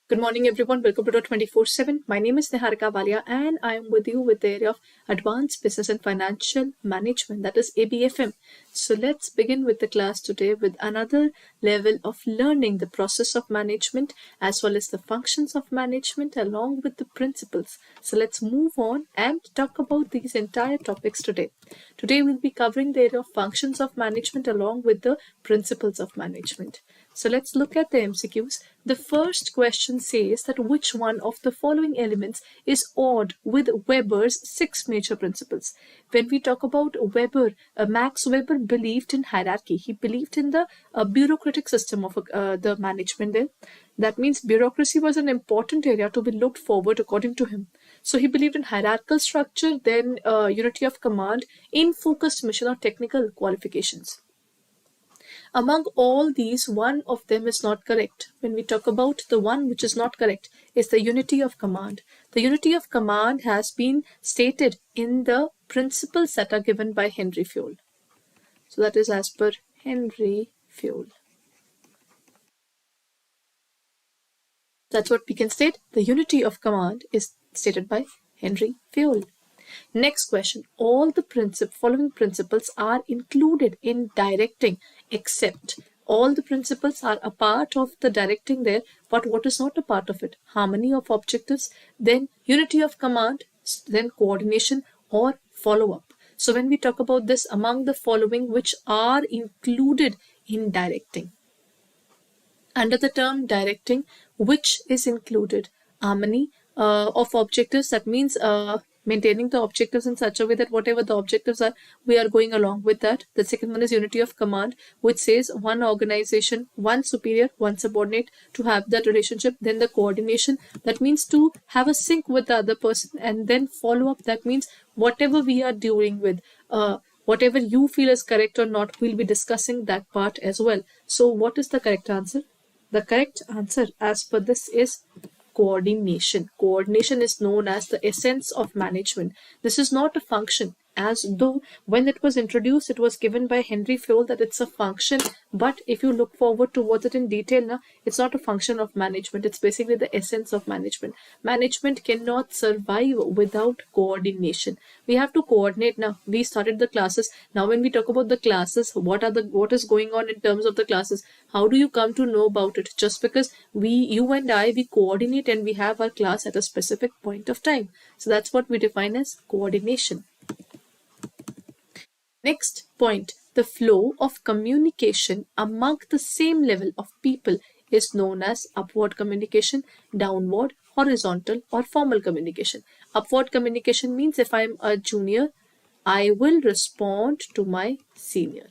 Good morning, everyone. Welcome to 24/7. My name is Niharika Walia, and I am with you with the area of Advanced Business and Financial Management, that is ABFM. So let's begin with the class today with another level of learning the process of management as well as the functions of management along with the principles. So let's move on and talk about these entire topics today. Today we'll be covering the area of functions of management along with the principles of management. So let's look at the MCQs. The first question says that which one of the following elements is odd with Weber's 6 major principles. When we talk about Weber, Max Weber believed in hierarchy. He believed in the bureaucratic system of the management there. That means bureaucracy was an important area to be looked forward according to him. So he believed in hierarchical structure, then unity of command, in-focused mission or technical qualifications. Among all these, one of them is not correct. When we talk about the one which is not correct, is the unity of command. The unity of command has been stated in the principles that are given by Henry Fayol. So that is as per Henry Fayol. That's what we can state. The unity of command is stated by Henry Fayol. Next question. All the following principles are included in directing, except all the principles are a part of the directing there, but what is not a part of it? Harmony of objectives, then unity of command, then coordination or follow-up. So when we talk about this, among the following which are included in directing. Under the term directing, which is included? Harmony of objectives, that means maintaining the objectives in such a way that whatever the objectives are, we are going along with that. The second one is unity of command, which says one organization, one superior, one subordinate, to have that relationship. Then the coordination, that means to have a sync with the other person. And then follow up, that means whatever we are dealing with, whatever you feel is correct or not, we'll be discussing that part as well. So what is the correct answer? The correct answer as per this is coordination. Coordination is known as the essence of management. This is not a function, as though when it was introduced, it was given by Henry Fayol that it's a function. But if you look forward towards it in detail now, it's not a function of management. It's basically the essence of management. Management cannot survive without coordination. We have to coordinate now. We started the classes. Now when we talk about the classes, what is going on in terms of the classes? How do you come to know about it? Just because you and I, we coordinate and we have our class at a specific point of time. So that's what we define as coordination. Next point, the flow of communication among the same level of people is known as upward communication, downward, horizontal or formal communication. Upward communication means if I am a junior, I will respond to my senior.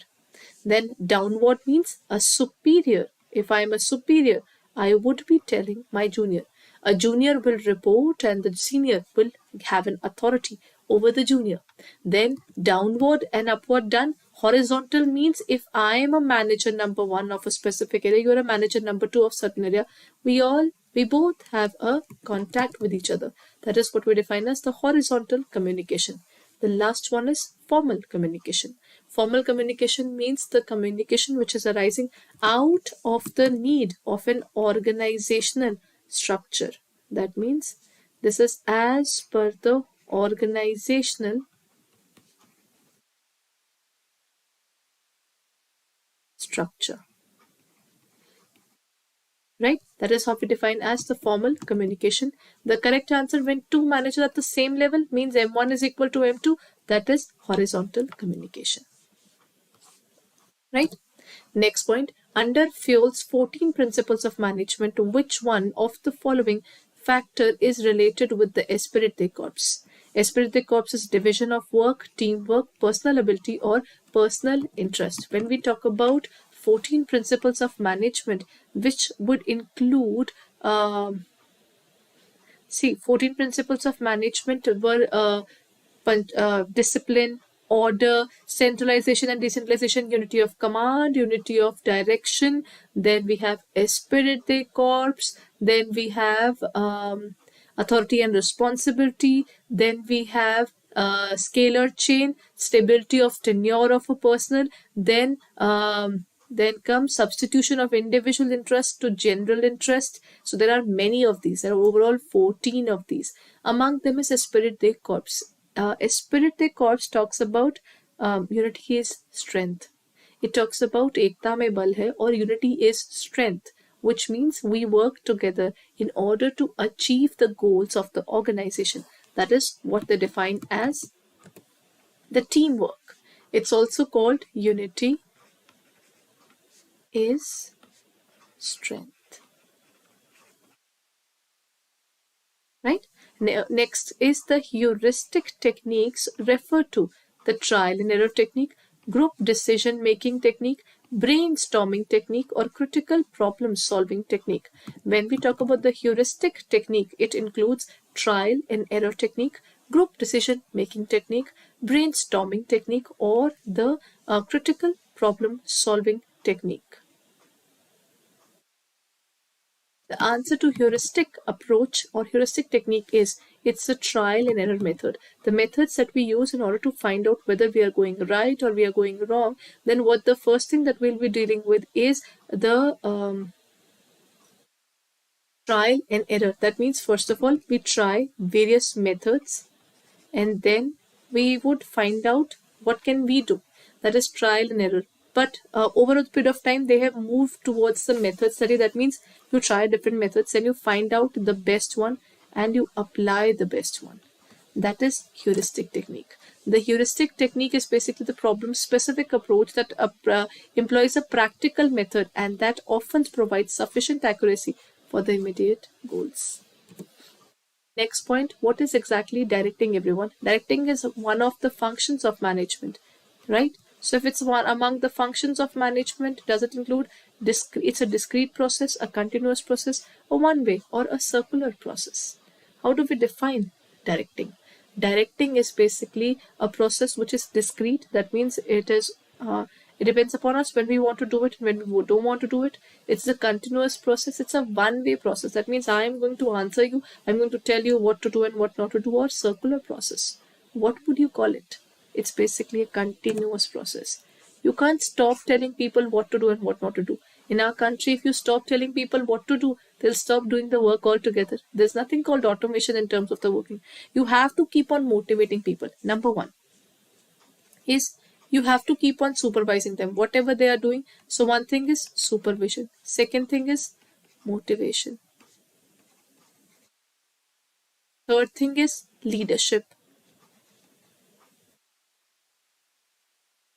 Then downward means a superior. If I am a superior, I would be telling my junior. A junior will report and the senior will have an authority over the junior. Then downward and upward done. Horizontal means if I am a manager number 1 of a specific area, you are a manager number 2 of certain area, we both have a contact with each other. That is what we define as the horizontal communication. The last one is formal communication. Formal communication means the communication which is arising out of the need of an organizational structure. That means this is as per the organizational structure. Right? That is how we define as the formal communication. The correct answer when two managers at the same level means M1 is equal to M2. That is horizontal communication. Right? Next point. Under Fayol's 14 principles of management, which one of the following factor is related with the esprit de corps? Esprit de corps is division of work, teamwork, personal ability or personal interest. When we talk about 14 principles of management, which would include 14 principles of management were discipline, order, centralization and decentralization, unity of command, unity of direction. Then we have esprit de corps. Then we have authority and responsibility. Then we have scalar chain, stability of tenure of a personnel. Then Then comes substitution of individual interest to general interest. So there are many of these. There are overall 14 of these. Among them is Esprit de Corps. Esprit de Corps talks about unity is strength. It talks about ekta mein bal hai, or unity is strength, which means we work together in order to achieve the goals of the organization. That is what they define as the teamwork. It's also called unity is strength. Right? Next is the heuristic techniques refer to the trial and error technique, group decision making technique, brainstorming technique, or critical problem solving technique. When we talk about the heuristic technique, it includes trial and error technique, group decision making technique, brainstorming technique, or the critical problem solving technique. The answer to heuristic approach or heuristic technique is it's a trial and error method. The methods that we use in order to find out whether we are going right or we are going wrong, then what the first thing that we'll be dealing with is the trial and error. That means first of all, we try various methods and then we would find out what can we do. That is trial and error. But over a period of time, they have moved towards the method study. That means you try different methods and you find out the best one and you apply the best one. That is heuristic technique. The heuristic technique is basically the problem-specific approach that employs a practical method and that often provides sufficient accuracy for the immediate goals. Next point, what is exactly directing everyone? Directing is one of the functions of management, right? So if it's one among the functions of management, does it include it's a discrete process, a continuous process, a one-way, or a circular process? How do we define directing? Directing is basically a process which is discrete. That means it depends upon us when we want to do it and when we don't want to do it. It's a continuous process. It's a one-way process. That means I am going to answer you. I'm going to tell you what to do and what not to do, or circular process. What would you call it? It's basically a continuous process. You can't stop telling people what to do and what not to do. In our country, if you stop telling people what to do, they'll stop doing the work altogether. There's nothing called automation in terms of the working. You have to keep on motivating people. Number one is you have to keep on supervising them, whatever they are doing. So one thing is supervision. Second thing is motivation. Third thing is leadership.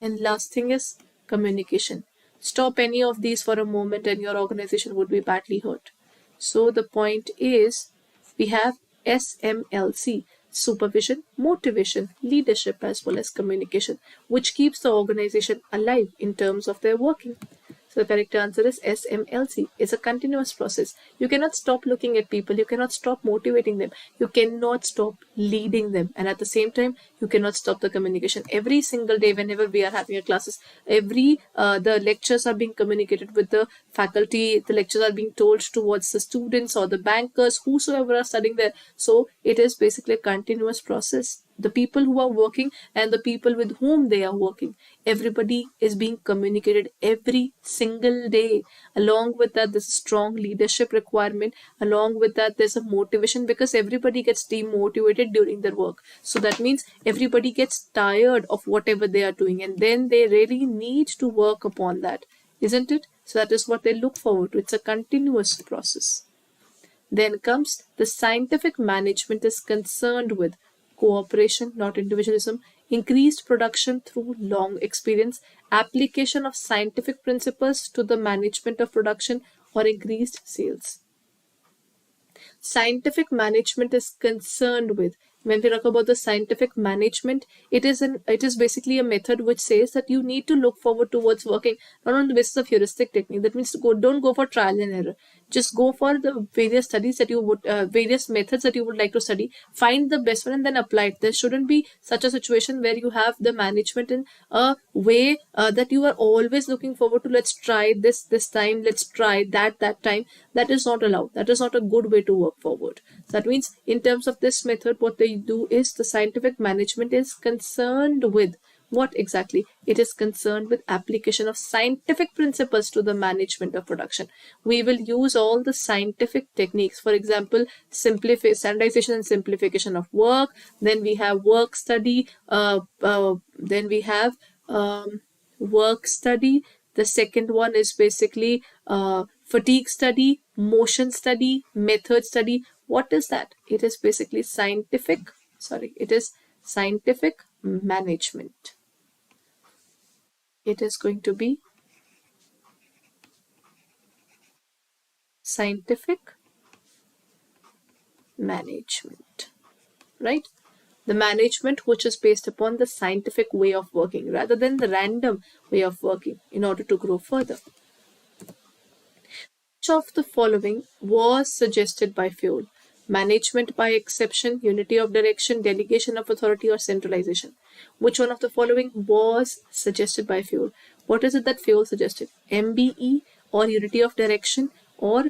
And last thing is communication. Stop any of these for a moment and your organization would be badly hurt. So the point is we have SMLC, supervision, motivation, leadership, as well as communication, which keeps the organization alive in terms of their working. So the correct answer is SMLC. It's a continuous process. You cannot stop looking at people. You cannot stop motivating them. You cannot stop leading them. And at the same time, you cannot stop the communication. Every single day, whenever we are having a classes, the lectures are being communicated with the faculty. The lectures are being told towards the students or the bankers, whosoever are studying there. So it is basically a continuous process. The people who are working and the people with whom they are working, everybody is being communicated every single day. Along with that, there's a strong leadership requirement. Along with that, there's a motivation because everybody gets demotivated during their work. So that means everybody gets tired of whatever they are doing and then they really need to work upon that, isn't it? So that is what they look forward to. It's a continuous process. Then comes the scientific management is concerned with cooperation, not individualism, increased production through long experience, application of scientific principles to the management of production, or increased sales. Scientific management is concerned with, when we talk about the scientific management, it is basically a method which says that you need to look forward towards working not on the basis of heuristic technique. That means don't go for trial and error. Just go for the various studies that you would, various methods that you would like to study. Find the best one and then apply it. There shouldn't be such a situation where you have the management in a way that you are always looking forward to. Let's try this time. Let's try that time. That is not allowed. That is not a good way to work forward. So that means in terms of this method, what they do is the scientific management is concerned with What exactly? It is concerned with application of scientific principles to the management of production. We will use all the scientific techniques. For example, standardization and simplification of work. Then we have work study. Then we have work study. The second one is basically fatigue study, motion study, method study. What is that? It is basically it is scientific management. It is going to be scientific management, right? The management which is based upon the scientific way of working rather than the random way of working in order to grow further. Which of the following was suggested by Fuel? Management by exception, unity of direction, delegation of authority, or centralization? Which one of the following was suggested by Fuel? What is it that Fuel suggested? MBE or unity of direction or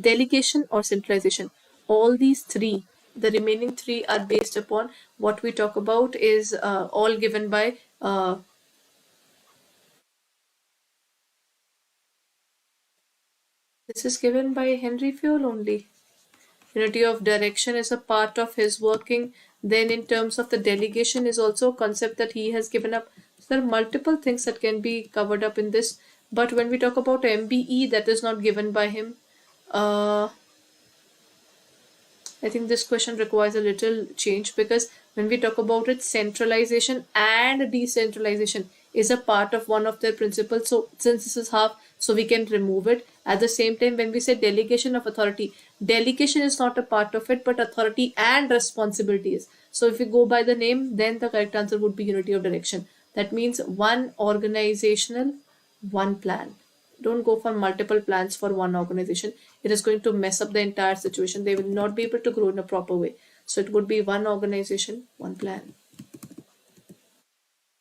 delegation or centralization? All these three, the remaining three are based upon what we talk about is all given by this is given by Henry Fuel only. Unity of direction is a part of his working. Then in terms of the delegation is also a concept that he has given up. So there are multiple things that can be covered up in this. But when we talk about MBE, that is not given by him. I think this question requires a little change because when we talk about it, centralization and decentralization is a part of one of their principles. So since this is half, so we can remove it. At the same time, when we say delegation of authority, delegation is not a part of it, but authority and responsibility is. So if we go by the name, then the correct answer would be unity of direction. That means one organizational, one plan. Don't go for multiple plans for one organization. It is going to mess up the entire situation. They will not be able to grow in a proper way. So it would be one organization, one plan.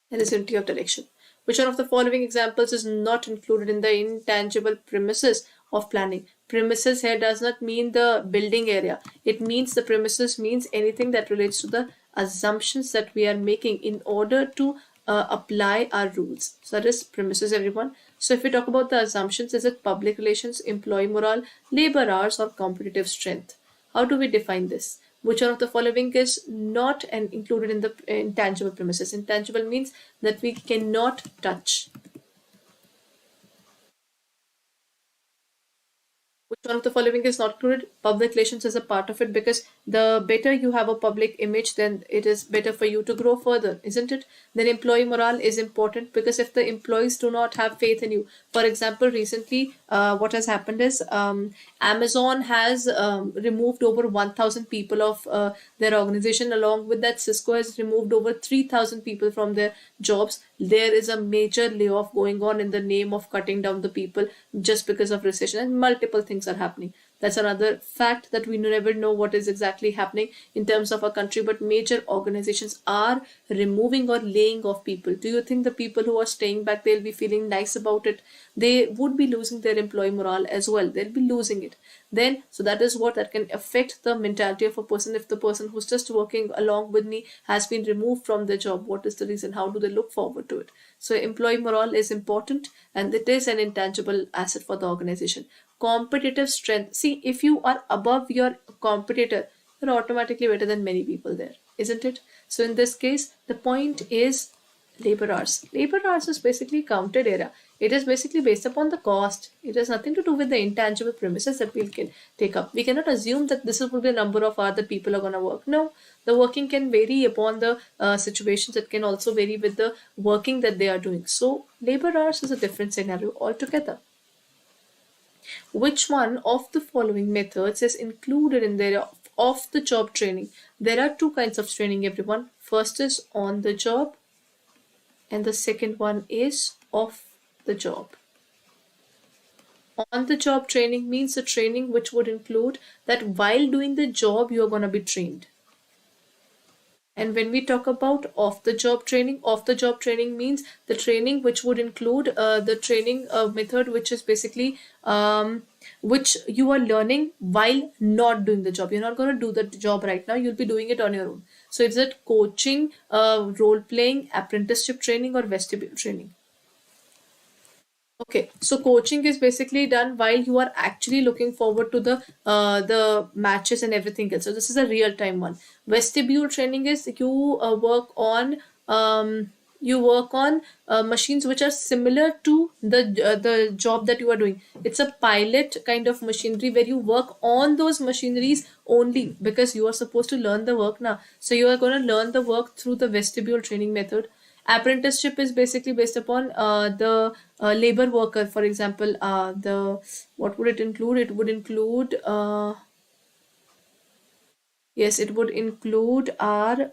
That is unity of direction. Which one of the following examples is not included in the intangible premises of planning? Premises here does not mean the building area. It means the premises means anything that relates to the assumptions that we are making in order to apply our rules. So that is premises, everyone. So if we talk about the assumptions, is it public relations, employee morale, labor hours, or competitive strength? How do we define this? Which one of the following is not included in the intangible premises? Intangible means that we cannot touch. Which one of the following is not included? Public relations is a part of it because the better you have a public image, then it is better for you to grow further, isn't it? Then employee morale is important because if the employees do not have faith in you, for example, recently what has happened is Amazon has removed over 1,000 people of their organization. Along with that, Cisco has removed over 3,000 people from their jobs. There is a major layoff going on in the name of cutting down the people just because of recession, and multiple things are happening. That's another fact that we never know what is exactly happening in terms of our country, but major organizations are removing or laying off people. Do you think the people who are staying back, they'll be feeling nice about it? They would be losing their employee morale as well. They'll be losing it. Then, so that is what that can affect the mentality of a person. If the person who's just working along with me has been removed from their job, what is the reason? How do they look forward to it? So employee morale is important and it is an intangible asset for the organization. Competitive strength. See, if you are above your competitor, you're automatically better than many people there, isn't it? So in this case, the point is labor hours. Labor hours is basically counted area. It is basically based upon the cost. It has nothing to do with the intangible premises that we can take up. We cannot assume that this will be the number of hours that people are going to work. No, the working can vary upon the situations. It can also vary with the working that they are doing. So labor hours is a different scenario altogether. Which one of the following methods is included in their off-the-job training? There are two kinds of training, everyone. First is on the job and the second one is off the job. On the job training means the training which would include that while doing the job you are going to be trained. And when we talk about off the job training means the training which would include the training method which is basically which you are learning while not doing the job. You're not going to do the job right now, you'll be doing it on your own. So is it coaching, role playing, apprenticeship training, or vestibule training? Okay, so coaching is basically done while you are actually looking forward to the matches and everything else. So this is a real time one. Vestibule training is you you work on machines which are similar to the job that you are doing. It's a pilot kind of machinery where you work on those machineries only because you are supposed to learn the work now. So you are going to learn the work through the vestibule training method. Apprenticeship is basically based upon the labor worker. For example, the what would it include? It would include yes, it would include our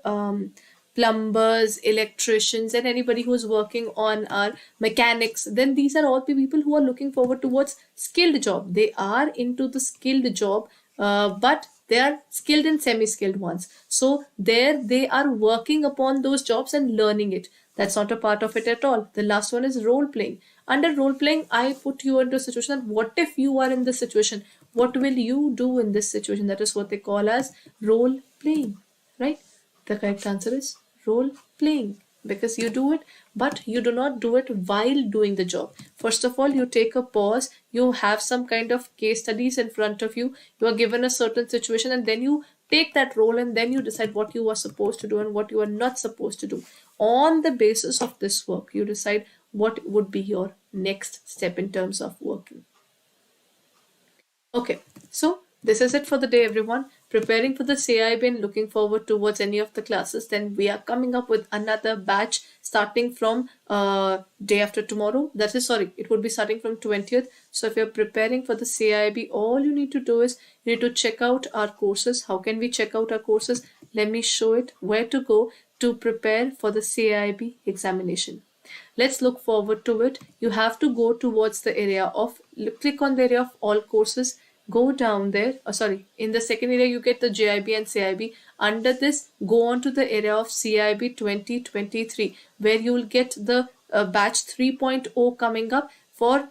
plumbers, electricians, and anybody who's working on our mechanics. Then these are all the people who are looking forward towards skilled job. They are into the skilled job, but they are skilled and semi-skilled ones. So there they are working upon those jobs and learning it. That's not a part of it at all. The last one is role playing. Under role playing, I put you into a situation that what if you are in this situation? What will you do in this situation? That is what they call as role playing, right? The correct answer is role playing because you do it, but you do not do it while doing the job. First of all, you take a pause, you have some kind of case studies in front of you, you are given a certain situation, and then you take that role and then you decide what you are supposed to do and what you are not supposed to do. On the basis of this work, you decide what would be your next step in terms of working. Okay, so this is it for the day, everyone. Preparing for the CAIIB and looking forward towards any of the classes. Then we are coming up with another batch starting from day after tomorrow. That is, sorry, it would be starting from 20th. So if you're preparing for the CAIIB, all you need to do is you need to check out our courses. How can we check out our courses? Let me show it where to go to prepare for the CAIIB examination. Let's look forward to it. You have to go towards the area of, click on the area of all courses, go down there. Sorry, in the second area you get the JAIIB and CAIIB. Under this, go on to the area of CAIIB 2023 where you will get the batch 3.0 coming up for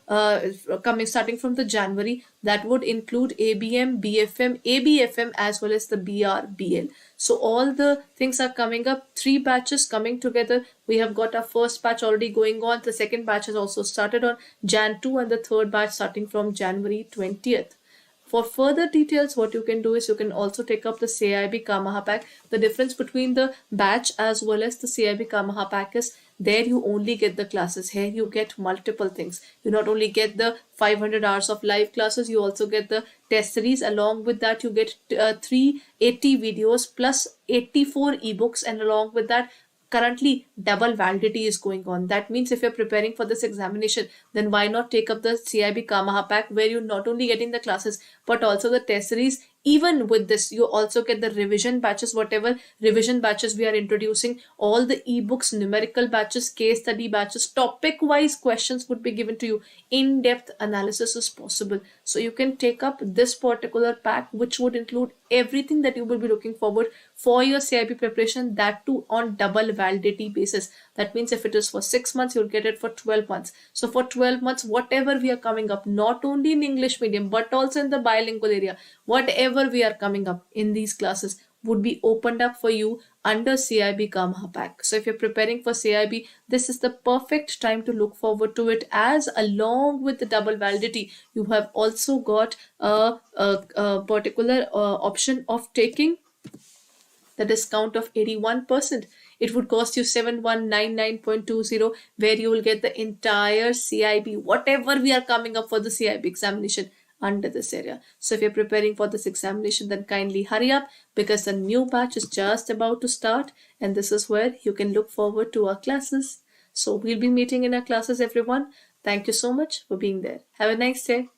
starting from the January. That would include ABM, BFM, ABFM as well as the BRBL. So all the things are coming up, 3 batches coming together. We have got our first batch already going on. The second batch has also started on Jan 2 and the third batch starting from January 20th. For further details, what you can do is you can also take up the CAIIB Kamaha pack. The difference between the batch as well as the CAIIB Kamaha pack is there you only get the classes. Here you get multiple things. You not only get the 500 hours of live classes, you also get the test series. Along with that, you get 380 videos plus 84 ebooks, and along with that, currently double validity is going on. That means if you're preparing for this examination, then why not take up the CAIIB Kamaha pack where you're not only getting the classes but also the test series. Even with this, you also get the revision batches, whatever revision batches we are introducing, all the ebooks, numerical batches, case study batches, topic wise questions would be given to you. In-depth analysis is possible. So you can take up this particular pack which would include everything that you will be looking forward for your CAIIB preparation, that too on double validity basis. That means if it is for 6 months, you'll get it for 12 months. So for 12 months, whatever we are coming up, not only in English medium, but also in the bilingual area, whatever we are coming up in these classes would be opened up for you under CAIIB Kamaha pack. So if you're preparing for CAIIB, this is the perfect time to look forward to it, as along with the double validity, you have also got a particular option of taking the discount of 81%. It would cost you 7199.20, where you will get the entire CAIIB, whatever we are coming up for the CAIIB examination under this area. So if you're preparing for this examination, then kindly hurry up because the new batch is just about to start, and this is where you can look forward to our classes. So we'll be meeting in our classes, everyone. Thank you so much for being there. Have a nice day.